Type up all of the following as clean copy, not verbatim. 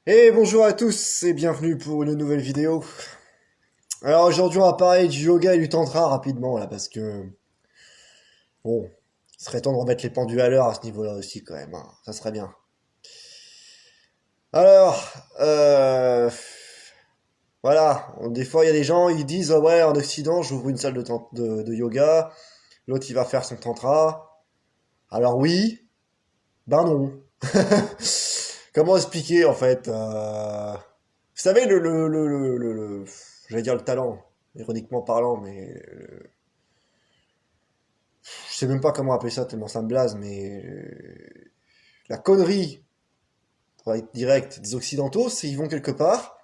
Et bonjour à tous et bienvenue pour une nouvelle vidéo. Alors aujourd'hui on va parler du yoga et du tantra rapidement là parce que bon, il serait temps de remettre les pendules à l'heure à ce niveau-là aussi quand même, hein. Ça serait bien. Alors, voilà, des fois il y a des gens ils disent ah ouais en Occident j'ouvre une salle de yoga, l'autre il va faire son tantra. Alors oui, ben non. Comment expliquer en fait vous savez j'allais dire le talent, ironiquement parlant, mais je sais même pas comment appeler ça tellement ça me blase, mais la connerie, pour être direct, des Occidentaux, c'est qu'ils vont quelque part,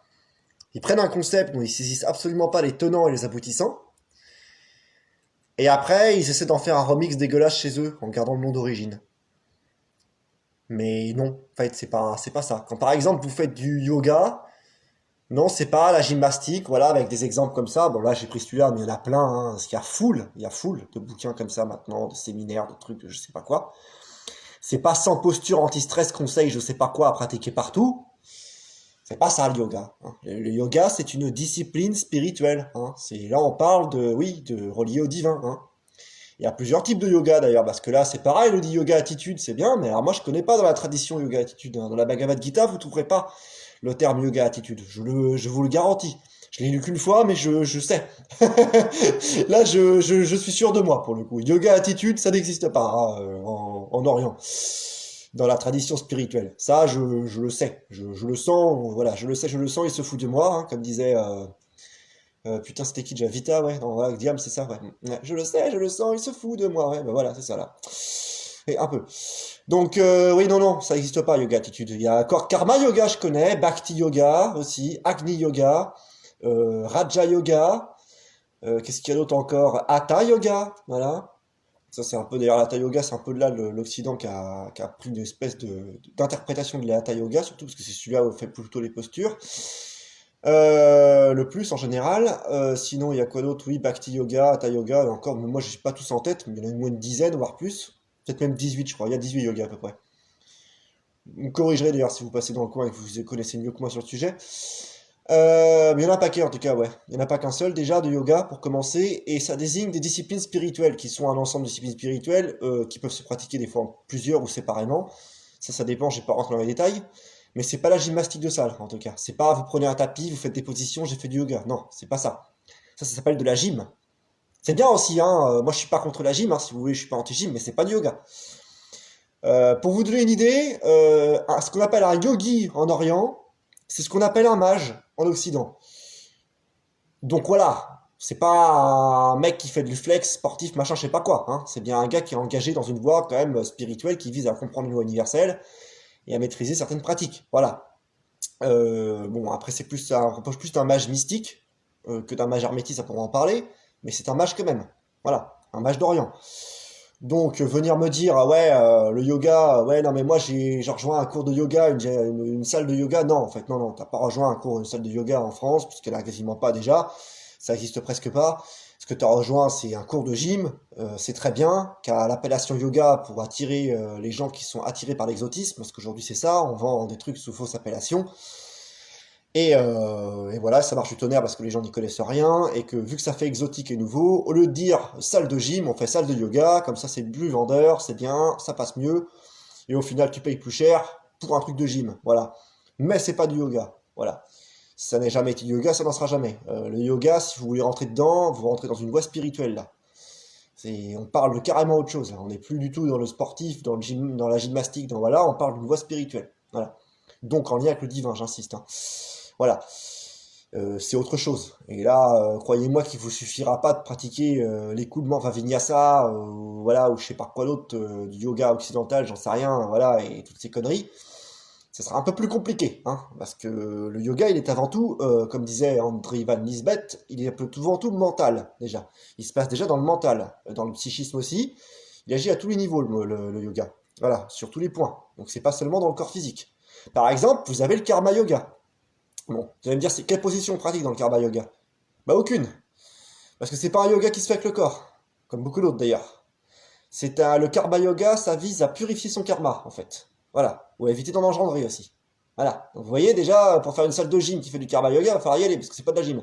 ils prennent un concept dont ils saisissent absolument pas les tenants et les aboutissants, et après ils essaient d'en faire un remix dégueulasse chez eux en gardant le nom d'origine. Mais non, en fait, c'est pas ça. Quand par exemple vous faites du yoga, non, c'est pas la gymnastique, voilà, avec des exemples comme ça. Bon, là, j'ai pris celui-là, mais il y en a plein, hein, parce qu'il y a il y a foule de bouquins comme ça maintenant, de séminaires, de trucs, je sais pas quoi. C'est pas 100 postures anti-stress conseils, je sais pas quoi, à pratiquer partout. C'est pas ça le yoga, hein. Le yoga, c'est une discipline spirituelle, hein. Là, on parle de, oui, de relié au divin, hein. Il y a plusieurs types de yoga d'ailleurs, parce que là, c'est pareil, le dit yoga attitude, c'est bien, mais alors moi, je connais pas dans la tradition yoga attitude, hein. Dans la Bhagavad Gita, vous trouverez pas le terme yoga attitude. Je vous le garantis. Je l'ai lu qu'une fois, mais je sais. Là, je suis sûr de moi, pour le coup. Yoga attitude, ça n'existe pas, hein, en Orient, dans la tradition spirituelle. Ça, je le sais. Je le sens, voilà, je le sais, je le sens, il se fout de moi, hein, comme disait... putain, c'était qui déjà? Vita, ouais, non, voilà, Diam, c'est ça, ouais. Ouais. Je le sais, je le sens, il se fout de moi, ouais, bah voilà, c'est ça, là. Et un peu. Donc, oui, non, non, ça n'existe pas, yoga attitude. Il y a encore Karma Yoga, je connais, Bhakti Yoga aussi, Agni Yoga, Raja Yoga, qu'est-ce qu'il y a d'autre encore? Hatha Yoga, voilà. Ça, c'est un peu, d'ailleurs, l'Hatha Yoga, c'est un peu de là l'Occident qui a pris une espèce d'interprétation de l'Hatha Yoga, surtout parce que c'est celui-là où on fait plutôt les postures. Le plus en général. Sinon, il y a quoi d'autre? Oui, Bhakti Yoga, Hatha Yoga, et encore, mais moi, je sais pas tous en tête, mais il y en a au moins une dizaine, voire plus. Peut-être même 18, je crois. Il y a 18 yogas à peu près. Vous me corrigerez d'ailleurs si vous passez dans le coin et que vous connaissez mieux que moi sur le sujet. Mais il n'y en a pas qu'un en tout cas, ouais. Il n'y en a pas qu'un seul déjà de yoga pour commencer, et ça désigne des disciplines spirituelles qui sont un ensemble de disciplines spirituelles qui peuvent se pratiquer des fois en plusieurs ou séparément. Ça dépend, je vais pas rentrer dans les détails. Mais c'est pas la gymnastique de salle en tout cas. C'est pas vous prenez un tapis, vous faites des positions, j'ai fait du yoga. Non, c'est pas ça. Ça s'appelle de la gym. C'est bien aussi, hein. Moi je suis pas contre la gym, hein, si vous voulez, je suis pas anti-gym, mais c'est pas du yoga. Pour vous donner une idée, ce qu'on appelle un yogi en Orient, c'est ce qu'on appelle un mage en Occident. Donc voilà, c'est pas un mec qui fait du flex sportif, machin, je sais pas quoi, hein. C'est bien un gars qui est engagé dans une voie quand même spirituelle qui vise à comprendre une loi universelle et à maîtriser certaines pratiques. Voilà. Bon, après ça reproche plus d'un mage mystique que d'un mage hermétiste, à pour en parler, mais c'est un mage quand même. Voilà, un mage d'Orient. Donc venir me dire ah ouais le yoga ouais non mais moi j'ai rejoint un cours de yoga une salle de yoga non en fait non t'as pas rejoint un cours une salle de yoga en France puisqu'elle a quasiment pas déjà ça existe presque pas ce que tu as rejoint c'est un cours de gym c'est très bien qu'à l'appellation yoga pour attirer les gens qui sont attirés par l'exotisme parce qu'aujourd'hui c'est ça on vend des trucs sous fausse appellation et voilà, ça marche du tonnerre parce que les gens n'y connaissent rien, et que vu que ça fait exotique et nouveau, au lieu de dire salle de gym, on fait salle de yoga, comme ça c'est plus vendeur, c'est bien, ça passe mieux, et au final tu payes plus cher pour un truc de gym, voilà. Mais c'est pas du yoga, voilà. Si ça n'a jamais été du yoga, ça n'en sera jamais. Le yoga, si vous voulez rentrer dedans, vous rentrez dans une voie spirituelle là. On parle de carrément autre chose, là. On n'est plus du tout dans le sportif, dans le gym, dans la gymnastique, voilà, on parle d'une voie spirituelle, voilà. Donc en lien avec le divin, j'insiste, hein. Voilà. C'est autre chose. Et là, croyez-moi qu'il vous suffira pas de pratiquer l'écoulement, enfin vinyasa, voilà, ou je sais pas quoi d'autre, du yoga occidental, j'en sais rien, voilà, et toutes ces conneries. Ça sera un peu plus compliqué, hein, parce que le yoga, il est avant tout, comme disait André Van Nisbet, il est avant tout mental, déjà. Il se passe déjà dans le mental, dans le psychisme aussi. Il agit à tous les niveaux, le yoga. Voilà, sur tous les points. Donc c'est pas seulement dans le corps physique. Par exemple, vous avez le karma yoga. Bon, vous allez me dire, c'est quelle position on pratique dans le karma yoga? Bah aucune, parce que c'est pas un yoga qui se fait avec le corps, comme beaucoup d'autres d'ailleurs. Le karma yoga, ça vise à purifier son karma, en fait. Voilà, ou à éviter d'en engendrer aussi. Voilà. Donc, vous voyez, déjà, pour faire une salle de gym qui fait du karma yoga, il va falloir y aller, parce que c'est pas de la gym.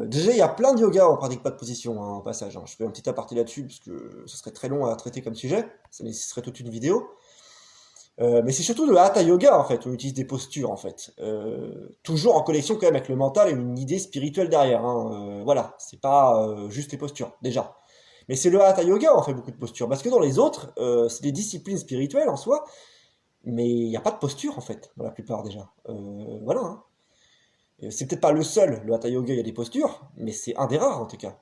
Déjà, il y a plein de yoga, on pratique pas de position, hein, en passage, hein. Je fais un petit aparté là-dessus, parce que ce serait très long à traiter comme sujet. Ça nécessiterait toute une vidéo. Mais c'est surtout le hatha yoga, en fait, où on utilise des postures, en fait. Toujours en connexion quand même avec le mental et une idée spirituelle derrière, hein. Voilà, c'est pas juste les postures, déjà. Mais c'est le hatha yoga, on fait beaucoup de postures. Parce que dans les autres, c'est des disciplines spirituelles en soi, mais il n'y a pas de posture, en fait, dans la plupart déjà. Voilà, hein. C'est peut-être pas le seul, le hatha yoga, il y a des postures, mais c'est un des rares, en tout cas.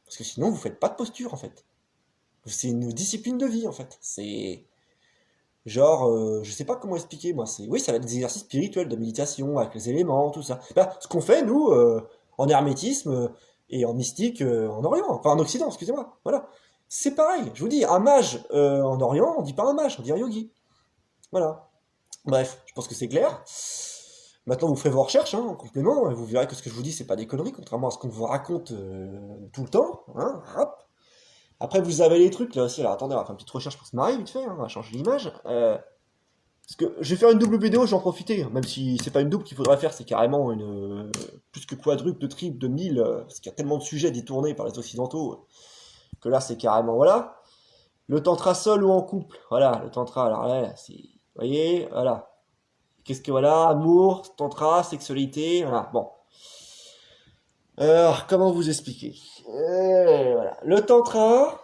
Parce que sinon, vous faites pas de posture, en fait. C'est une discipline de vie, en fait. C'est... Genre, je sais pas comment expliquer, moi. C'est, oui, ça va être des exercices spirituels de méditation avec les éléments, tout ça. Bah, ce qu'on fait, nous, en hermétisme et en mystique en Orient, enfin en Occident, excusez-moi. Voilà. C'est pareil. Je vous dis, un mage en Orient, on dit pas un mage, on dit un yogi. Voilà. Bref, je pense que c'est clair. Maintenant, vous ferez vos recherches hein, en complément, et vous verrez que ce que je vous dis, c'est pas des conneries, contrairement à ce qu'on vous raconte tout le temps. Hein, hop. Après, vous avez les trucs là aussi. Alors attendez, on va faire une petite recherche pour se marier vite fait. Hein, on va changer l'image. Parce que je vais faire une double vidéo, j'en profiter. Même si c'est pas une double qu'il faudrait faire, c'est carrément une plus que quadruple, de triple, de mille. Parce qu'il y a tellement de sujets détournés par les occidentaux que là c'est carrément voilà. Le tantra seul ou en couple. Voilà, le tantra. Alors là, c'est, vous voyez, voilà. Qu'est-ce que voilà, amour, tantra, sexualité, voilà. Bon. Alors, comment vous expliquer? Voilà. Le tantra,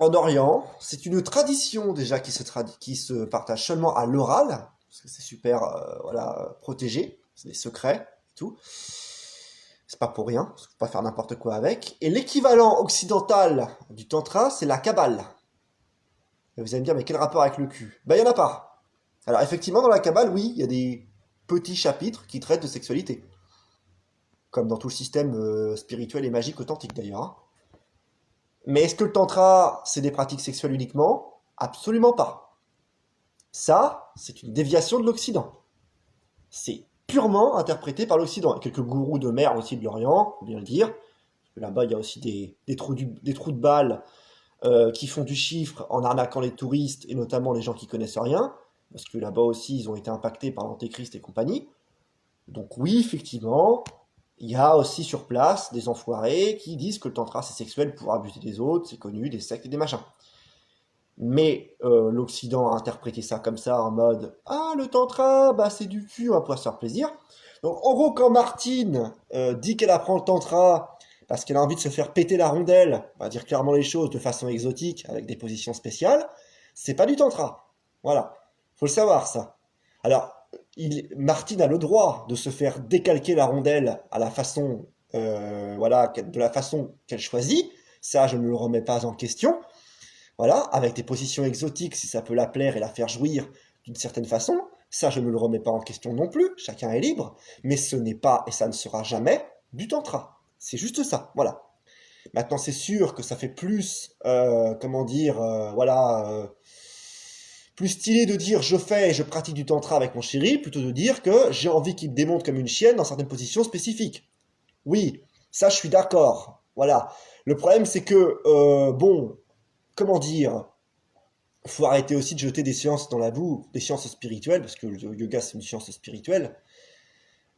en Orient, c'est une tradition déjà qui se partage seulement à l'oral, parce que c'est super voilà, protégé, c'est des secrets et tout. C'est pas pour rien, parce qu'on peut pas faire n'importe quoi avec. Et l'équivalent occidental du tantra, c'est la kabbale. Et vous allez me dire, mais quel rapport avec le cul? Ben, il y en a pas. Alors, effectivement, dans la kabbale, oui, il y a des petits chapitres qui traitent de sexualité. Comme dans tout le système spirituel et magique authentique d'ailleurs. Hein. Mais est-ce que le tantra, c'est des pratiques sexuelles uniquement? Absolument pas. Ça, c'est une déviation de l'Occident. C'est purement interprété par l'Occident. Il y a quelques gourous de merde aussi de l'Orient, faut bien le dire. Parce que là-bas, il y a aussi des trous de balles qui font du chiffre en arnaquant les touristes et notamment les gens qui connaissent rien. Parce que là-bas aussi, ils ont été impactés par l'Antéchrist et compagnie. Donc oui, effectivement, il y a aussi sur place des enfoirés qui disent que le tantra c'est sexuel pour abuser des autres, c'est connu, des sectes et des machins. Mais l'Occident a interprété ça comme ça en mode ah le tantra bah c'est du cul, on va pouvoir se faire plaisir. Donc en gros quand Martine dit qu'elle apprend le tantra parce qu'elle a envie de se faire péter la rondelle, on va dire clairement les choses de façon exotique avec des positions spéciales, c'est pas du tantra. Voilà, faut le savoir ça. Alors Martine a le droit de se faire décalquer la rondelle à la façon voilà de la façon qu'elle choisit. Ça je ne le remets pas en question. Voilà, avec des positions exotiques, si ça peut la plaire et la faire jouir d'une certaine façon, ça je ne le remets pas en question non plus, chacun est libre, mais ce n'est pas et ça ne sera jamais du tantra. C'est juste ça, voilà. Maintenant c'est sûr que ça fait plus, comment dire, voilà, plus stylé de dire je fais et je pratique du tantra avec mon chéri, plutôt de dire que j'ai envie qu'il me démonte comme une chienne dans certaines positions spécifiques. Oui, ça je suis d'accord, voilà. Le problème c'est que, bon, comment dire, faut arrêter aussi de jeter des sciences dans la boue, des sciences spirituelles, parce que le yoga c'est une science spirituelle.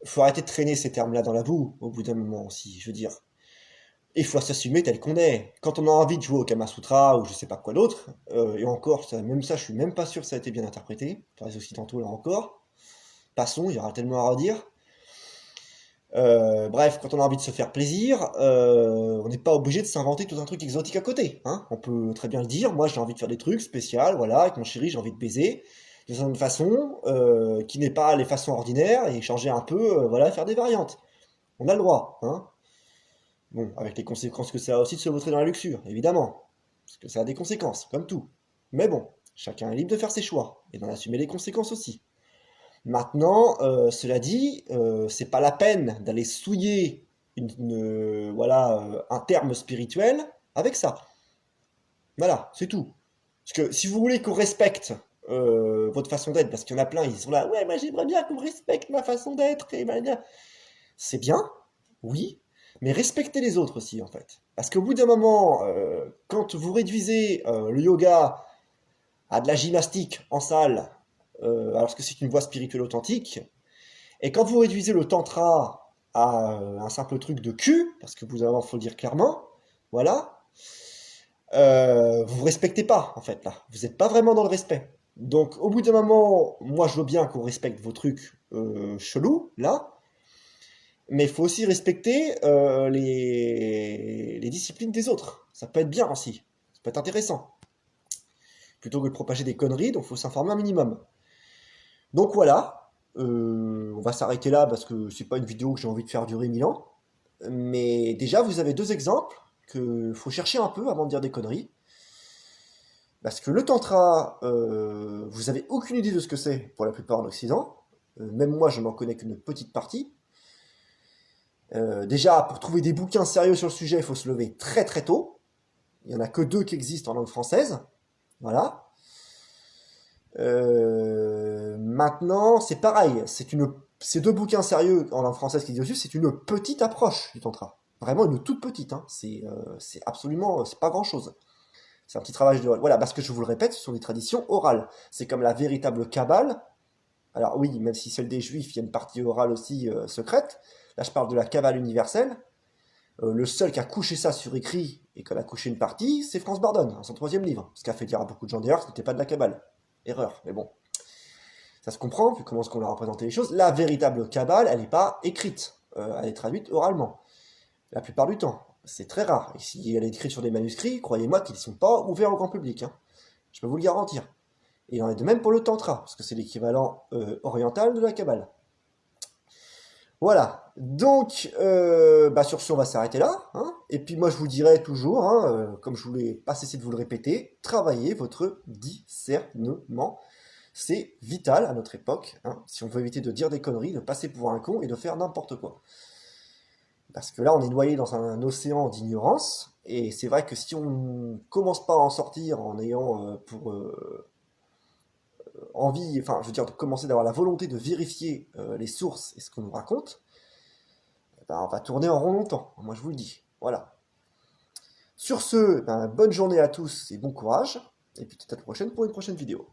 Faut arrêter de traîner ces termes-là dans la boue, au bout d'un moment aussi, je veux dire. Et il faut s'assumer tel qu'on est. Quand on a envie de jouer au Kama Sutra ou je sais pas quoi d'autre, et encore, ça, même ça, je suis même pas sûr que ça a été bien interprété, par les occidentaux là encore. Passons, il y aura tellement à redire. Bref, quand on a envie de se faire plaisir, on n'est pas obligé de s'inventer tout un truc exotique à côté. Hein, on peut très bien le dire, moi j'ai envie de faire des trucs spéciaux, voilà, avec mon chéri j'ai envie de baiser, de une façon qui n'est pas les façons ordinaires, et changer un peu, voilà, faire des variantes. On a le droit, hein. Bon, avec les conséquences que ça a aussi de se montrer dans la luxure, évidemment. Parce que ça a des conséquences, comme tout. Mais bon, chacun est libre de faire ses choix, et d'en assumer les conséquences aussi. Maintenant, cela dit, c'est pas la peine d'aller souiller voilà, un terme spirituel avec ça. Voilà, c'est tout. Parce que si vous voulez qu'on respecte votre façon d'être, parce qu'il y en a plein, ils sont là, ouais, moi j'aimerais bien qu'on respecte ma façon d'être, et c'est bien, oui, mais respectez les autres aussi, en fait. Parce qu'au bout d'un moment, quand vous réduisez le yoga à de la gymnastique en salle, alors que c'est une voie spirituelle authentique. Et quand vous réduisez le tantra à un simple truc de cul, parce que vous avez, faut le dire clairement, voilà, vous vous respectez pas, en fait, là. Vous n'êtes pas vraiment dans le respect. Donc, au bout d'un moment, moi, je veux bien qu'on respecte vos trucs chelous, là, mais il faut aussi respecter les disciplines des autres. Ça peut être bien aussi. Ça peut être intéressant. Plutôt que de propager des conneries, donc il faut s'informer un minimum. Donc voilà, on va s'arrêter là parce que c'est pas une vidéo que j'ai envie de faire durer 1000 ans. Mais déjà, vous avez deux exemples que faut chercher un peu avant de dire des conneries. Parce que le tantra, vous avez aucune idée de ce que c'est pour la plupart en Occident. Même moi, je n'en connais qu'une petite partie. Déjà, pour trouver des bouquins sérieux sur le sujet, il faut se lever très très tôt. Il n'y en a que 2 qui existent en langue française. Voilà. Maintenant, c'est pareil. Ces 2 bouquins sérieux en langue française qui disent dessus, c'est une petite approche du tantra. Vraiment une toute petite. Hein. C'est absolument, c'est pas grand chose. C'est un petit travail de... Voilà, parce que je vous le répète, ce sont des traditions orales. C'est comme la véritable Kabbale. Alors oui, même si celle des Juifs, il y a une partie orale aussi secrète. Là, je parle de la Kabbale universelle. Le seul qui a couché ça sur écrit et qui en a couché une partie, c'est France Bardon, dans son 3e livre. Ce qui a fait dire à beaucoup de gens d'ailleurs que ce n'était pas de la Kabbale. Erreur, mais bon. Ça se comprend, vu comment est-ce qu'on a représenté les choses. La véritable Kabbale, elle n'est pas écrite. Elle est traduite oralement. La plupart du temps. C'est très rare. Et si elle est écrite sur des manuscrits, croyez-moi qu'ils ne sont pas ouverts au grand public. Hein. Je peux vous le garantir. Et il en est de même pour le Tantra, parce que c'est l'équivalent oriental de la Kabbale. Voilà. Donc, sur ce, on va s'arrêter là. Hein. Et puis moi, je vous dirais toujours, hein, comme je voulais pas cesser de vous le répéter, travaillez votre discernement. C'est vital à notre époque, hein, si on veut éviter de dire des conneries, de passer pour un con et de faire n'importe quoi. Parce que là, on est noyé dans un océan d'ignorance, et c'est vrai que si on ne commence pas à en sortir en ayant envie, enfin, je veux dire, de commencer d'avoir la volonté de vérifier les sources et ce qu'on nous raconte, ben, on va tourner en rond longtemps, moi je vous le dis. Voilà. Sur ce, ben, bonne journée à tous et bon courage, et puis peut-être à la prochaine pour une prochaine vidéo.